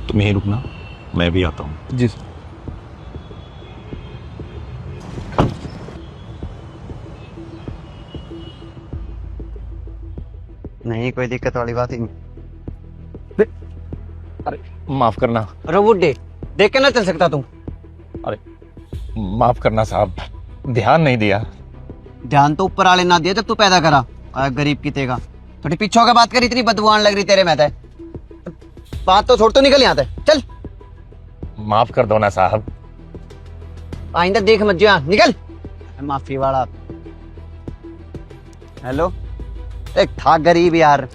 तुम यहीं रुकना, मैं भी आता हूँ। जी सर। नहीं, कोई दिक्कत वाली बात ही नहीं। अरे माफ करना। अरे वो देख के ना चल सकता तुम? अरे माफ करना साहब, ध्यान नहीं दिया। ध्यान तो ऊपर वाले ना दिया जब तू पैदा करा। गरीब की तेगा थोड़ी पीछे होकर बात करी, इतनी बदबुआन लग रही तेरे में। बात तो छोड़, तो निकल यहाँ से चल। माफ कर दो ना साहब। आइंदा देख मत जा, निकल। माफी वाला। हेलो, एक था गरीब यार।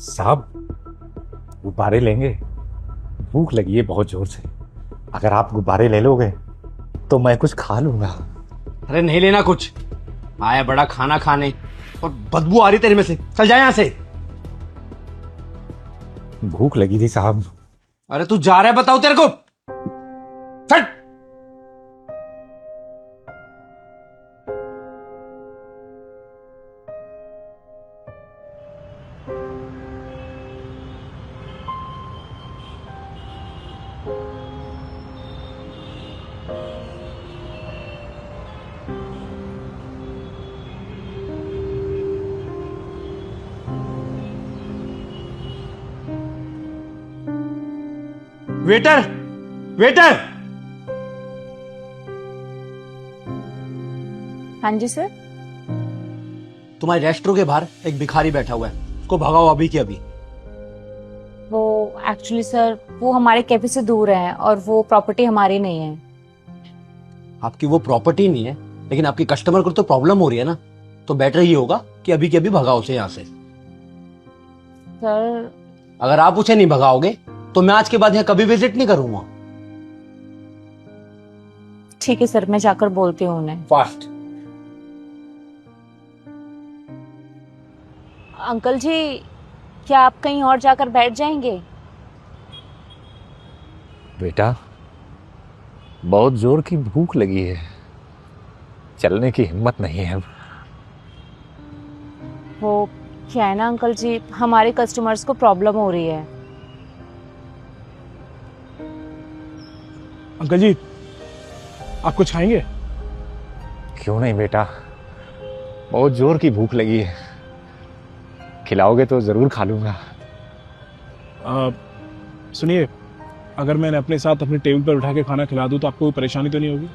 साहब गुब्बारे लेंगे? भूख लगी है बहुत जोर से। अगर आप गुब्बारे ले लोगे तो मैं कुछ खा लूंगा। अरे नहीं लेना कुछ, आया बड़ा खाना खाने और बदबू आ रही तेरे में से। चल जा यहां से। भूख लगी थी साहब। अरे तू जा रहा है, बताओ तेरे को। फट। Waiter, waiter. हाँ जी सर। तुम्हारे रेस्टोरेंट के बाहर एक भिखारी बैठा हुआ है, उसको भगाओ अभी के अभी। वो एक्चुअली सर वो हमारे कैफे से दूर है और वो प्रॉपर्टी हमारी नहीं है। आपकी वो प्रॉपर्टी नहीं है, लेकिन आपकी कस्टमर को तो प्रॉब्लम हो रही है ना, तो बेटर ये होगा कि अभी के अभी भगाओ उसे यहाँ से। सर अगर आप उसे नहीं भगाओगे तो मैं आज के बाद यहाँ कभी विजिट नहीं करूंगा। ठीक है सर, मैं जाकर बोलती हूँ उन्हें। फास्ट। अंकल जी, क्या आप कहीं और जाकर बैठ जाएंगे? बेटा बहुत जोर की भूख लगी है, चलने की हिम्मत नहीं है अब। वो क्या है ना अंकल जी, हमारे कस्टमर्स को प्रॉब्लम हो रही है। अंकल जी, आप कुछ खाएंगे? क्यों नहीं बेटा, बहुत जोर की भूख लगी है, खिलाओगे तो जरूर खा लूंगा। सुनिए, अगर मैंने अपने साथ अपने टेबल पर उठा के खाना खिला दूं तो आपको कोई परेशानी तो नहीं होगी?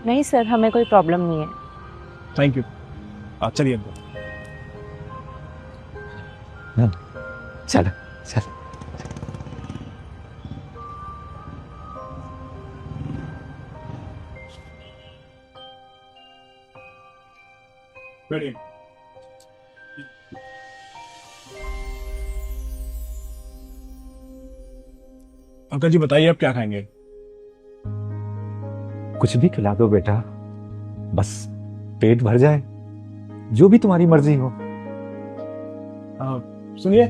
नहीं सर, हमें कोई प्रॉब्लम नहीं है। Thank you. चलिए अंकल। चल चल। बैठिए। अंकल जी बताइए, आप क्या खाएंगे? कुछ भी खिला दो बेटा, बस पेट भर जाए, जो भी तुम्हारी मर्जी हो। सुनिए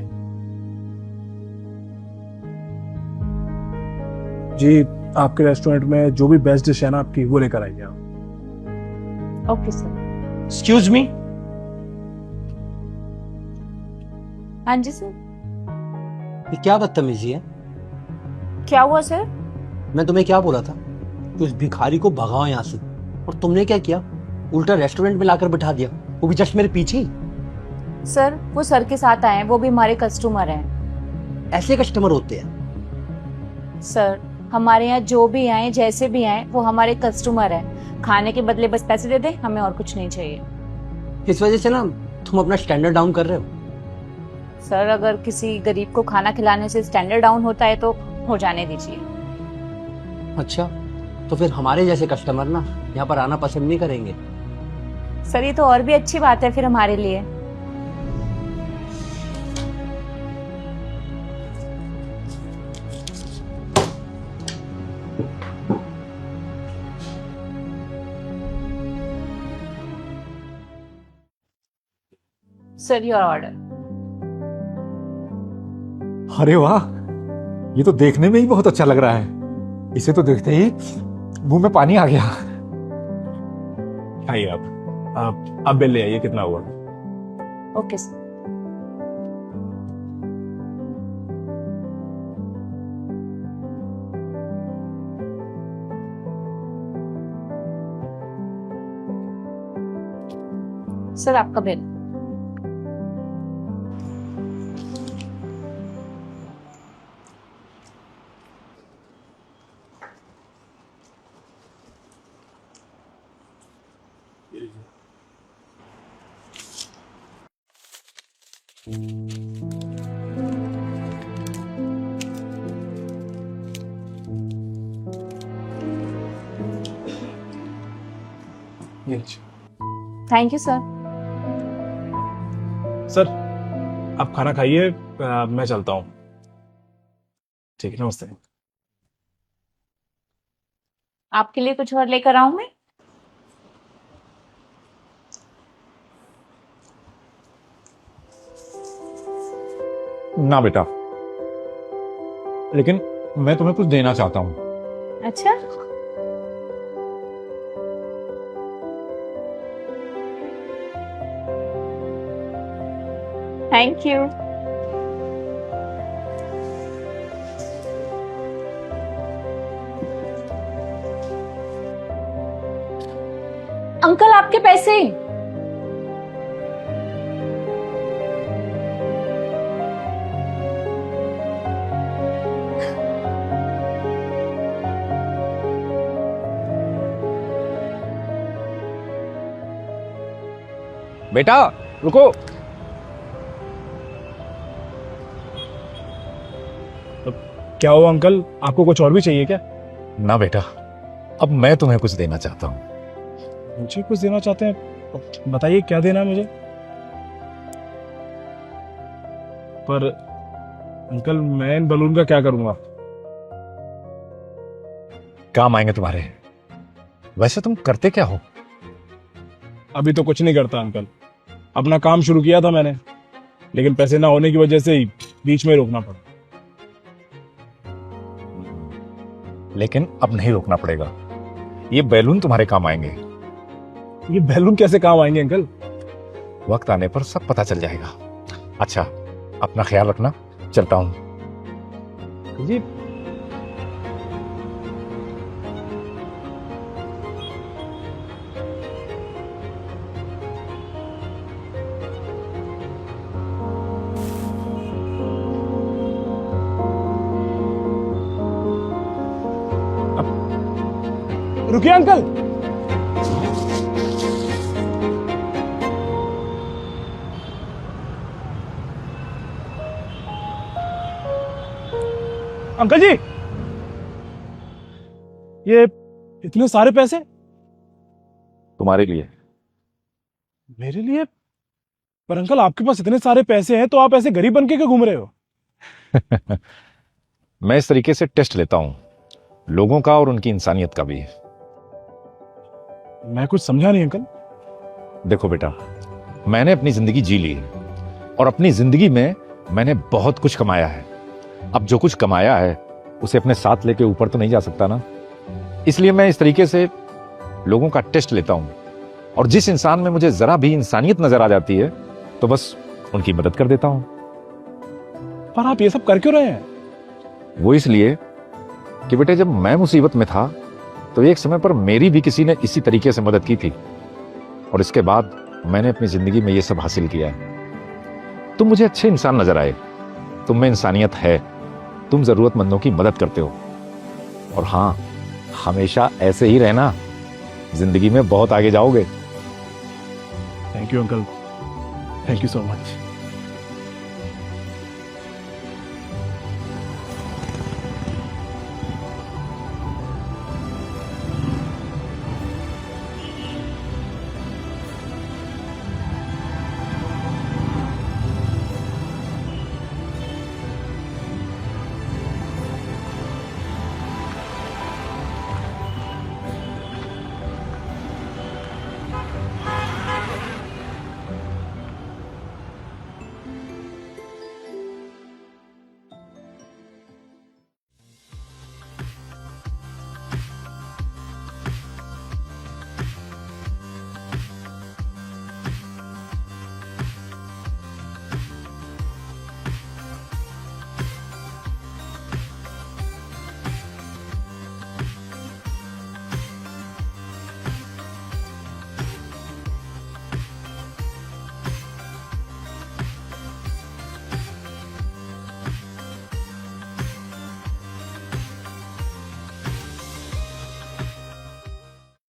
जी, आपके रेस्टोरेंट में जो भी बेस्ट डिश है ना आपकी, वो लेकर आइए आप। Okay sir. Excuse me. हाँ जी सर। ये क्या बदतमीजी है? क्या हुआ सर? मैं तुम्हें क्या बोला था कि उस भिखारी को भगाओ यहाँ से, और तुमने क्या किया? उल्टा रेस्टोरेंट में लाकर बिठा दिया, वो भी जस्ट मेरे पीछे ही। सर वो सर के साथ आए हैं, वो भी हमारे कस्टमर हैं। ऐसे कस्टमर होते हैं? सर हमारे यहाँ जो भी आए, जैसे भी आए, वो हमारे कस्टमर हैं। खाने के बदले बस पैसे दे दे, हमें और कुछ नहीं चाहिए। इस वजह से ना तुम अपना स्टैंडर्ड डाउन कर रहे हो। सर अगर किसी गरीब को खाना खिलाने से स्टैंडर्ड डाउन होता है तो हो जाने दीजिए। अच्छा, तो फिर हमारे जैसे कस्टमर ना यहाँ पर आना पसंद नहीं करेंगे। सर ये तो और भी अच्छी बात है फिर हमारे लिए। Sir your order. अरे वाह, ये तो देखने में ही बहुत अच्छा लग रहा है। इसे तो देखते ही मुंह में पानी आ गया। आइए आप बिल ले आइए, कितना हुआ? Okay sir. सर आपका बिल। ये थैंक यू सर। सर आप खाना खाइए, मैं चलता हूँ। ठीक है, नमस्ते। आपके लिए कुछ और लेकर आऊं मैं? ना बेटा, लेकिन मैं तुम्हें कुछ देना चाहता हूँ। अच्छा, थैंक यू। अंकल आपके पैसे। बेटा रुको। क्या हुआ अंकल, आपको कुछ और भी चाहिए क्या? ना बेटा, अब मैं तुम्हें कुछ देना चाहता हूँ। मुझे कुछ देना चाहते हैं? बताइए क्या देना है मुझे। पर अंकल मैं इन बलून का क्या करूंगा? काम आएंगे तुम्हारे। वैसे तुम करते क्या हो? अभी तो कुछ नहीं करता अंकल, अपना काम शुरू किया था मैंने, लेकिन पैसे ना होने की वजह से ही बीच में रोकना पड़ा। लेकिन अब नहीं रोकना पड़ेगा, ये बैलून तुम्हारे काम आएंगे। ये बैलून कैसे काम आएंगे अंकल? वक्त आने पर सब पता चल जाएगा। अच्छा, अपना ख्याल रखना, चलता हूं। जी रुकिए अंकल। अंकल जी, ये इतने सारे पैसे तुम्हारे लिए। मेरे लिए? पर अंकल आपके पास इतने सारे पैसे हैं तो आप ऐसे गरीब बन के क्यों घूम रहे हो? मैं इस तरीके से टेस्ट लेता हूं, लोगों का और उनकी इंसानियत का भी। मैं कुछ समझा नहीं अंकल। देखो बेटा, मैंने अपनी जिंदगी जी ली है और अपनी जिंदगी में मैंने बहुत कुछ कमाया है। अब जो कुछ कमाया है उसे अपने साथ लेके ऊपर तो नहीं जा सकता ना, इसलिए मैं इस तरीके से लोगों का टेस्ट लेता हूं और जिस इंसान में मुझे जरा भी इंसानियत नजर आ जाती है तो बस उनकी मदद कर देता हूं। पर आप ये सब कर क्यों रहे हैं? वो इसलिए कि बेटे, जब मैं मुसीबत में था तो एक समय पर मेरी भी किसी ने इसी तरीके से मदद की थी और इसके बाद मैंने अपनी जिंदगी में ये सब हासिल किया है। तुम मुझे अच्छे इंसान नजर आए, तुम में इंसानियत है, तुम जरूरतमंदों की मदद करते हो और हां, हमेशा ऐसे ही रहना, जिंदगी में बहुत आगे जाओगे। Thank you uncle, thank you so much.